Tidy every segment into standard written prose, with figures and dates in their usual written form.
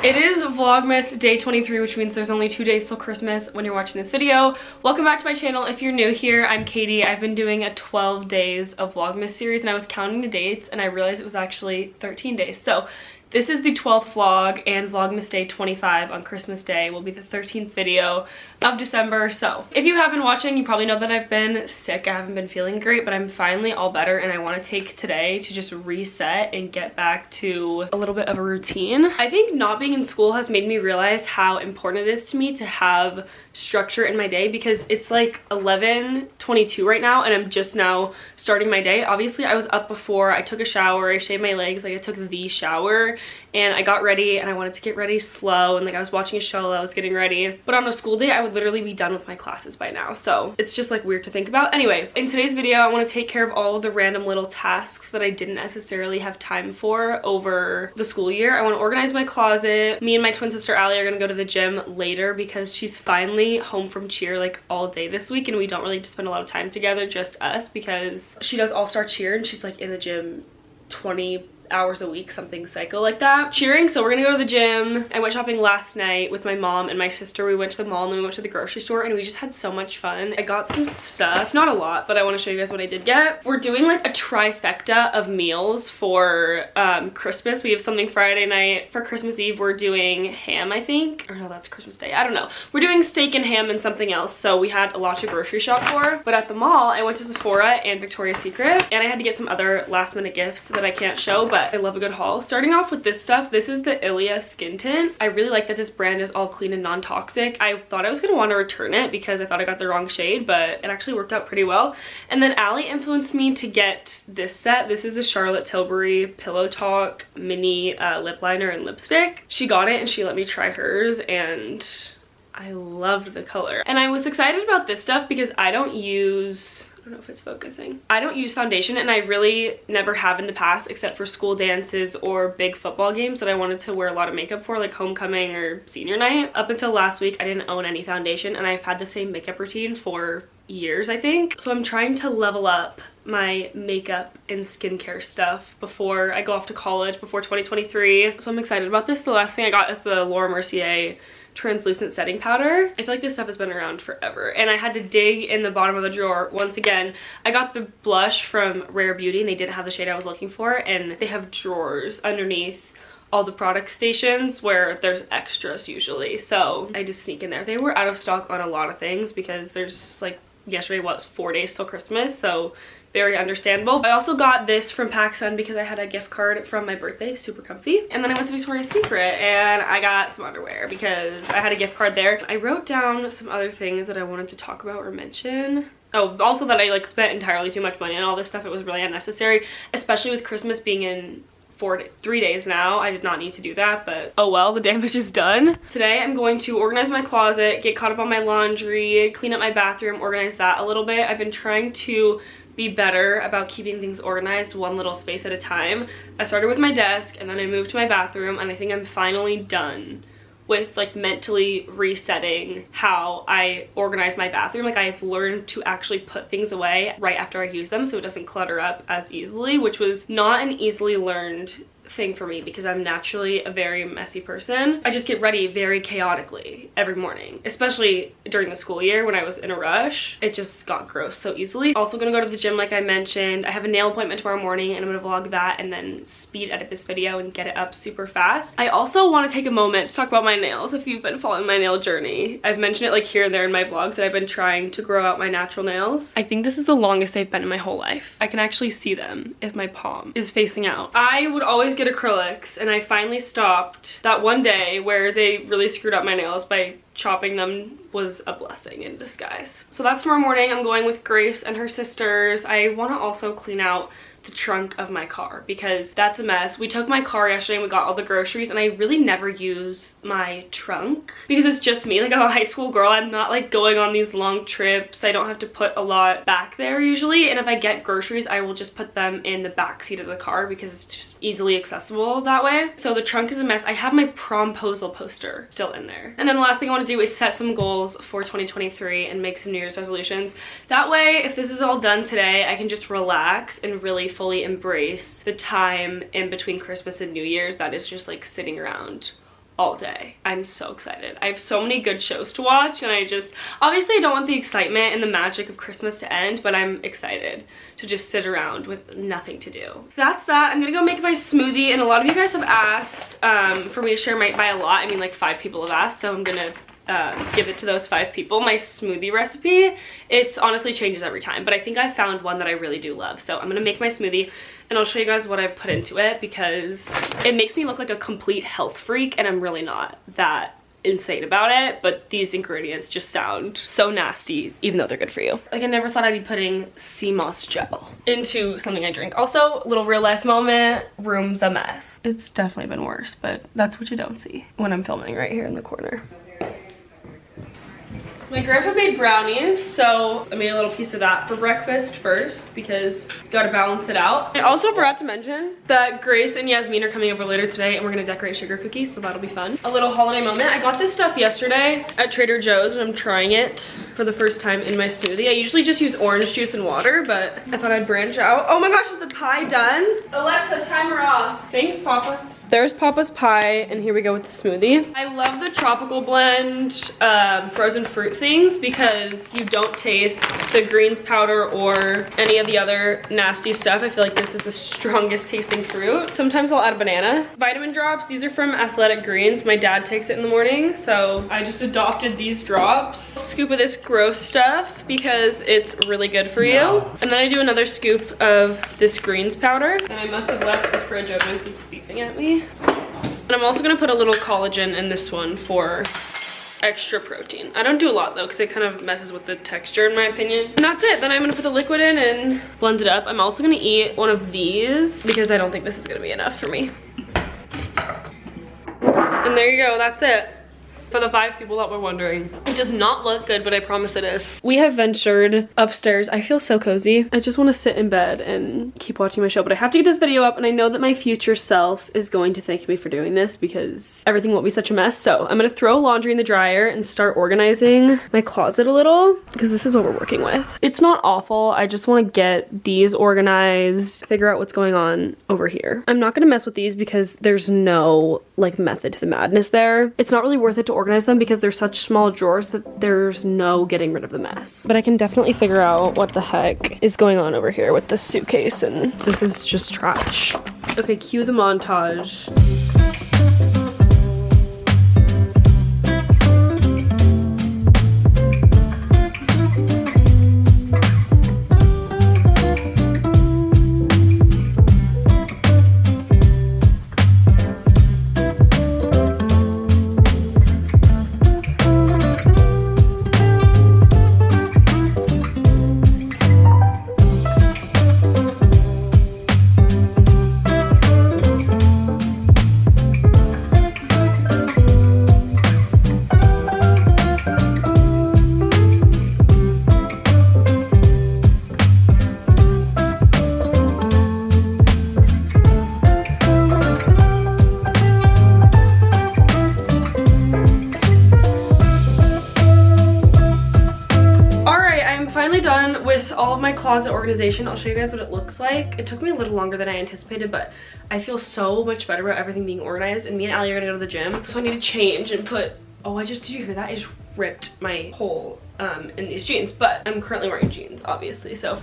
It is Vlogmas Day 23, which means there's only 2 days till Christmas when you're watching this video. Welcome back to my channel. If you're new here, I'm Katie. I've been doing a 12 days of Vlogmas series, and I was counting the dates, and I realized it was actually 13 days. So this is the 12th vlog, and Vlogmas Day 25 on Christmas Day will be the 13th video of December. So if you have been watching, you probably know that I've been sick. I haven't been feeling great, but I'm finally all better, and I want to take today to just reset and get back to a little bit of a routine. I think not being in school has made me realize how important it is to me to have structure in my day, because it's like 11:22 right now, and I'm just now starting my day. Obviously, I was up before. I took a shower, I shaved my legs, like I took the shower, and I got ready, and I wanted to get ready slow, and like I was watching a show while I was getting ready. But on a school day, I would literally be done with my classes by now, so it's just like weird to think about. Anyway, in today's video, I want to take care of all of the random little tasks that I didn't necessarily have time for over the school year. I want to organize my closet. Me and my twin sister Allie are gonna go to the gym later because she's finally home from cheer like all day this week, and we don't really spend a lot of time together, just us, because she does all-star cheer and she's like in the gym 20 hours a week, something psycho like that, cheering. So we're gonna go to the gym. I went shopping last night with my mom and my sister. We went to the mall and then we went to the grocery store, and we just had so much fun. I got some stuff, not a lot, but I want to show you guys what I did get. We're doing like a trifecta of meals for Christmas. We have something Friday night. For Christmas Eve, we're doing ham, I think, or no, that's Christmas Day, I don't know. We're doing steak and ham and something else, so we had a lot to grocery shop for. But at the mall, I went to Sephora and Victoria's Secret, and I had to get some other last minute gifts that I can't show, but I love a good haul. Starting off with this stuff, this is the Ilia skin tint. I really like that this brand is all clean and non-toxic. I thought I was gonna want to return it because I thought I got the wrong shade, but it actually worked out pretty well. And then Allie influenced me to get this set. This is the Charlotte Tilbury Pillow Talk mini lip liner and lipstick. She got it and she let me try hers, and I loved the color. And I was excited about this stuff because I don't know if it's focusing. I don't use foundation, and I really never have in the past, except for school dances or big football games that I wanted to wear a lot of makeup for, like homecoming or senior night. Up until last week, I didn't own any foundation, and I've had the same makeup routine for years, I think. So I'm trying to level up my makeup and skincare stuff before I go off to college, before 2023. So I'm excited about this. The last thing I got is the Laura Mercier translucent setting powder. I feel like this stuff has been around forever, and I had to dig in the bottom of the drawer once again. I got the blush from Rare Beauty, and they didn't have the shade I was looking for, and they have drawers underneath all the product stations where there's extras usually, so I just sneak in there. They were out of stock on a lot of things because there's like, yesterday was 4 days till Christmas, so very understandable. I also got this from PacSun because I had a gift card from my birthday, super comfy. And then I went to Victoria's Secret and I got some underwear because I had a gift card there. I wrote down some other things that I wanted to talk about or mention. Oh, also that I like spent entirely too much money on all this stuff. It was really unnecessary, especially with Christmas being in 3 days now. I did not need to do that, but oh well, the damage is done. Today I'm going to organize my closet, get caught up on my laundry, clean up my bathroom, organize that a little bit. I've been trying to be better about keeping things organized one little space at a time. I started with my desk, and then I moved to my bathroom, and I think I'm finally done with like mentally resetting how I organize my bathroom. Like, I've learned to actually put things away right after I use them so it doesn't clutter up as easily, which was not an easily learned thing for me because I'm naturally a very messy person. I just get ready very chaotically every morning, especially during the school year when I was in a rush. It just got gross so easily. Also gonna go to the gym like I mentioned. I have a nail appointment tomorrow morning, and I'm gonna vlog that and then speed edit this video and get it up super fast. I also want to take a moment to talk about my nails. If you've been following my nail journey, I've mentioned it like here and there in my vlogs that I've been trying to grow out my natural nails. I think this is the longest they've been in my whole life. I can actually see them if my palm is facing out. I would always get acrylics, and I finally stopped. That one day where they really screwed up my nails by chopping them was a blessing in disguise. So that's tomorrow morning. I'm going with Grace and her sisters. I want to also clean out the trunk of my car because that's a mess. We took my car yesterday and we got all the groceries, and I really never use my trunk because it's just me. Like, I'm a high school girl. I'm not like going on these long trips. I don't have to put a lot back there usually, and if I get groceries, I will just put them in the back seat of the car because it's just easily accessible that way. So the trunk is a mess. I have my promposal poster still in there. And then the last thing I want to do is set some goals for 2023 and make some New Year's resolutions. That way, if this is all done today, I can just relax and really fully embrace the time in between Christmas and New Year's that is just like sitting around all day. I'm so excited. I have so many good shows to watch, and obviously I don't want the excitement and the magic of Christmas to end, but I'm excited to just sit around with nothing to do. That's that. I'm gonna go make my smoothie, and a lot of you guys have asked for me to share by a lot. I mean, like 5 people have asked, so I'm gonna give it to those 5 people. My smoothie recipe, it's honestly changes every time, but I think I found one that I really do love. So I'm gonna make my smoothie, and I'll show you guys what I've put into it, because it makes me look like a complete health freak, and I'm really not that insane about it, but these ingredients just sound so nasty, even though they're good for you. Like, I never thought I'd be putting sea moss gel into something I drink. Also, little real life moment, room's a mess. It's definitely been worse, but that's what you don't see when I'm filming right here in the corner. My grandpa made brownies, so I made a little piece of that for breakfast first, because you gotta balance it out. I also forgot to mention that Grace and Yasmin are coming over later today, and we're gonna decorate sugar cookies, so that'll be fun. A little holiday moment. I got this stuff yesterday at Trader Joe's, and I'm trying it for the first time in my smoothie. I usually just use orange juice and water, but I thought I'd branch out. Oh my gosh, is the pie done? Alexa, timer off. Thanks, Papa. There's Papa's pie, and here we go with the smoothie. I love the tropical blend frozen fruit things, because you don't taste the greens powder or any of the other nasty stuff. I feel like this is the strongest tasting fruit. Sometimes I'll add a banana. Vitamin drops, these are from Athletic Greens. My dad takes it in the morning, so I just adopted these drops. Scoop of this gross stuff, because it's really good for you. And then I do another scoop of this greens powder, and I must have left the fridge open since it's beeping at me. And I'm also gonna put a little collagen in this one for extra protein. I don't do a lot though, because it kind of messes with the texture in my opinion. And that's it. Then I'm gonna put the liquid in and blend it up. I'm also gonna eat one of these, because I don't think this is gonna be enough for me. And there you go, that's it. For the 5 people that were wondering. It does not look good, but I promise it is. We have ventured upstairs. I feel so cozy. I just want to sit in bed and keep watching my show, but I have to get this video up, and I know that my future self is going to thank me for doing this, because everything won't be such a mess. So I'm gonna throw laundry in the dryer and start organizing my closet a little, because this is what we're working with. It's not awful. I just want to get these organized, figure out what's going on over here. I'm not gonna mess with these, because there's no like method to the madness there. It's not really worth it to organize them, because they're such small drawers that there's no getting rid of the mess. But I can definitely figure out what the heck is going on over here with this suitcase, and this is just trash. Okay, cue the montage. Done with all of my closet organization. I'll show you guys what it looks like. It took me a little longer than I anticipated, but I feel so much better about everything being organized. And me and Allie are gonna go to the gym, so I need to change and put, oh, did you hear that? I just ripped my hole in these jeans, but I'm currently wearing jeans, obviously, so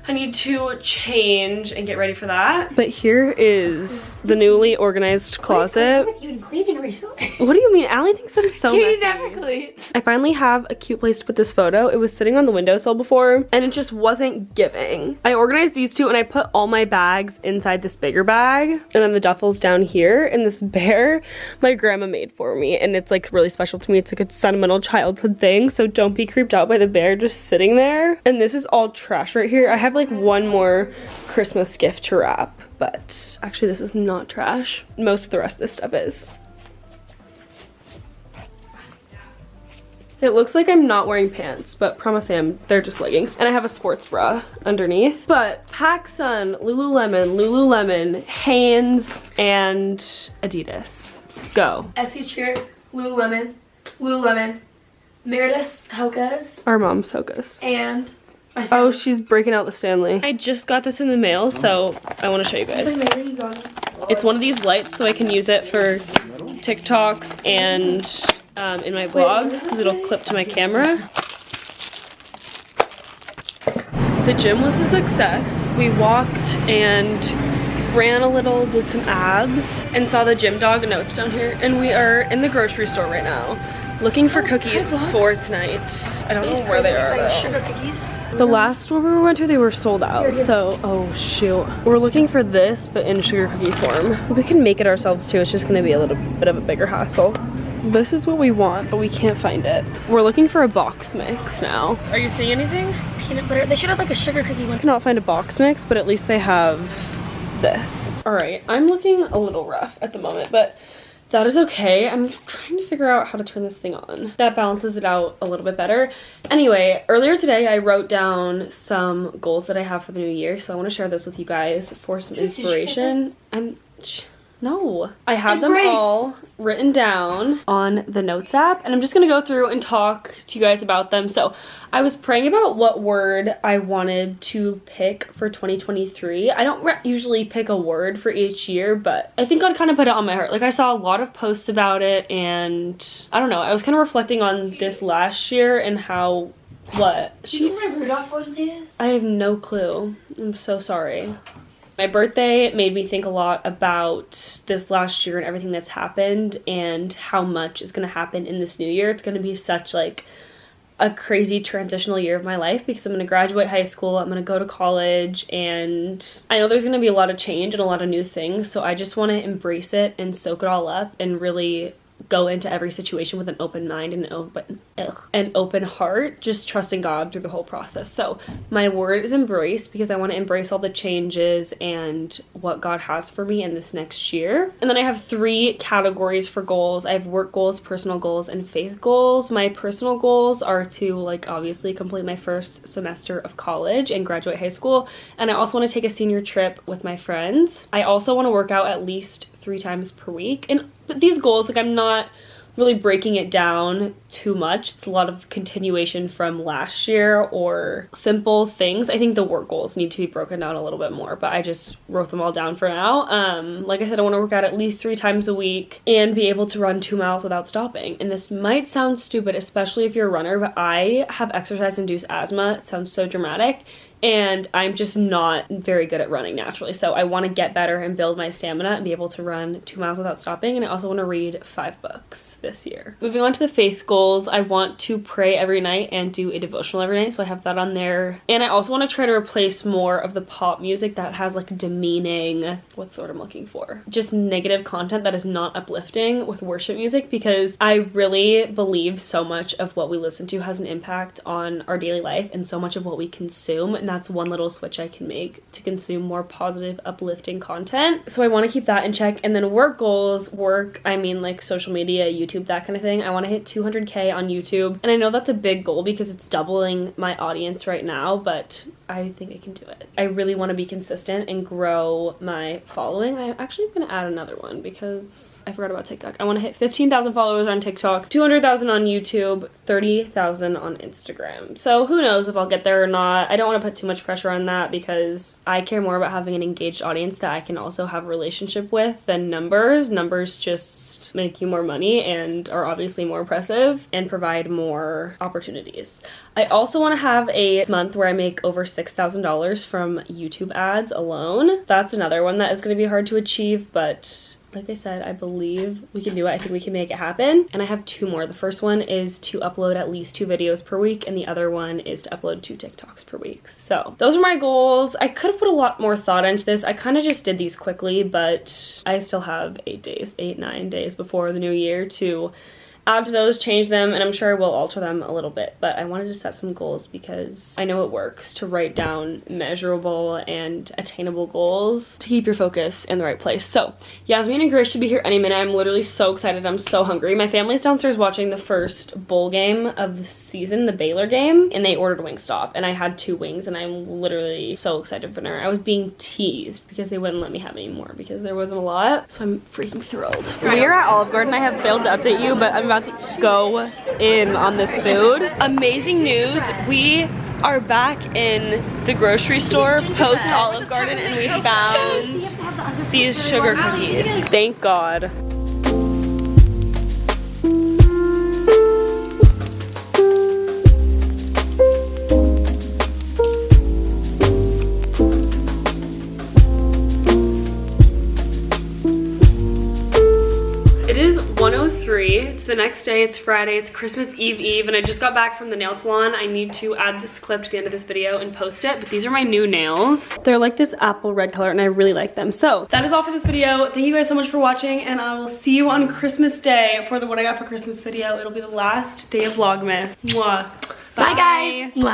I need to change and get ready for that. But here is the newly organized closet. What is going on with you and cleaning recently? What do you mean? Allie thinks I'm so Katie messy. never cleans. I finally have a cute place to put this photo. It was sitting on the windowsill before, and it just wasn't giving. I organized these two, and I put all my bags inside this bigger bag, and then the duffel's down here, and this bear my grandma made for me, and it's like really special to me. It's like a sentimental childhood thing, so don't be creeped out by the bear just sitting there. And this is all trash right here. I have like one more Christmas gift to wrap, but actually this is not trash. Most of the rest of this stuff is. It looks like I'm not wearing pants, but promise I am. They're just leggings. And I have a sports bra underneath. But PacSun, Lululemon, Hanes, and Adidas. Go. Essie Cheer, Lululemon, Meredith's Hoka's. Our mom's Hoka's. And oh, she's breaking out the Stanley. I just got this in the mail, so I want to show you guys. It's one of these lights, so I can use it for TikToks and in my vlogs because it'll clip to my camera. The gym was a success. We walked and ran a little, did some abs, and saw the gym dog. No, it's down here. And we are in the grocery store right now, looking for cookies for tonight. I don't know where they are though. Sugar cookies. The last store we went to, they were sold out. So, oh shoot. We're looking for this, but in sugar cookie form. We can make it ourselves too. It's just gonna be a little bit of a bigger hassle. This is what we want, but we can't find it. We're looking for a box mix now. Are you seeing anything? Peanut butter. They should have like a sugar cookie one. I cannot find a box mix, but at least they have this. All right, I'm looking a little rough at the moment, but that is okay. I'm trying to figure out how to turn this thing on. That balances it out a little bit better. Anyway, earlier today I wrote down some goals that I have for the new year, so I want to share this with you guys for some inspiration. No, I have them all written down on the notes app, and I'm just gonna go through and talk to you guys about them. So I was praying about what word I wanted to pick for 2023. I don't usually pick a word for each year, but I think God kind of put it on my heart. Like, I saw a lot of posts about it, and I don't know, I was kind of reflecting on this last year and how, what? Do you know what my Rudolph onesie is? I have no clue. I'm so sorry. My birthday made me think a lot about this last year and everything that's happened and how much is going to happen in this new year. It's going to be such like a crazy transitional year of my life because I'm going to graduate high school, I'm going to go to college, and I know there's going to be a lot of change and a lot of new things, so I just want to embrace it and soak it all up and really go into every situation with an open mind and an open heart, just trusting God through the whole process. So my word is embrace, because I want to embrace all the changes and what God has for me in this next year. And then I have 3 categories for goals. I have work goals, personal goals, and faith goals. My personal goals are to, like, obviously complete my first semester of college and graduate high school, and I also want to take a senior trip with my friends. I also want to work out at least 3 times per week. And these goals, like, I'm not really breaking it down too much. It's a lot of continuation from last year or simple things. I think the work goals need to be broken down a little bit more, but I just wrote them all down for now. Like I said, I want to work out at least 3 times a week and be able to run 2 miles without stopping. And this might sound stupid, especially if you're a runner, but I have exercise-induced asthma. It sounds so dramatic, and I'm just not very good at running naturally. So I want to get better and build my stamina and be able to run 2 miles without stopping. And I also want to read 5 books this year. Moving on to the faith goals, I want to pray every night and do a devotional every night, so I have that on there. And I also want to try to replace more of the pop music that has like demeaning, what's the word I'm looking for? Just negative content that is not uplifting with worship music, because I really believe so much of what we listen to has an impact on our daily life and so much of what we consume, and that's one little switch I can make to consume more positive, uplifting content. So I want to keep that in check. And then work goals, I mean like social media, YouTube, that kind of thing. I want to hit 200K on YouTube, and I know that's a big goal because it's doubling my audience right now, but I think I can do it. I really want to be consistent and grow my following. I'm actually going to add another one because I forgot about TikTok. I want to hit 15,000 followers on TikTok, 200,000 on YouTube, 30,000 on Instagram. So who knows if I'll get there or not. I don't want to put too much pressure on that because I care more about having an engaged audience that I can also have a relationship with than numbers. Numbers just make you more money and are obviously more impressive and provide more opportunities. I also want to have a month where I make over $6,000 from YouTube ads alone. That's another one that is going to be hard to achieve, but like I said, I believe we can do it. I think we can make it happen. And I have 2 more. The first one is to upload at least 2 videos per week, and the other one is to upload 2 TikToks per week. So those are my goals. I could have put a lot more thought into this. I kind of just did these quickly, but I still have 9 days before the new year to add to those, change them, and I'm sure I will alter them a little bit, but I wanted to set some goals because I know it works to write down measurable and attainable goals to keep your focus in the right place. So Yasmin and Grace should be here any minute. I'm literally so excited. I'm so hungry. My family's downstairs watching the first bowl game of the season, the Baylor game, and they ordered Wingstop, and I had 2 wings, and I'm literally so excited for dinner. I was being teased because they wouldn't let me have any more because there wasn't a lot, so I'm freaking thrilled. We are at Olive Garden. I have failed to update you, but I'm about to go in on this food. Amazing news, we are back in the grocery store post Olive Garden, and we found these sugar cookies. Thank God. it is 1:03. It's the next day, it's Friday, it's Christmas Eve, and I just got back from the nail salon. I need to add this clip to the end of this video and post it, but these are my new nails. They're like this apple red color and I really like them. So that is all for this video. Thank you guys so much for watching, and I will see you on Christmas Day for the What I Got for Christmas video. It'll be the last day of Vlogmas. Mwah. Bye guys. Mwah.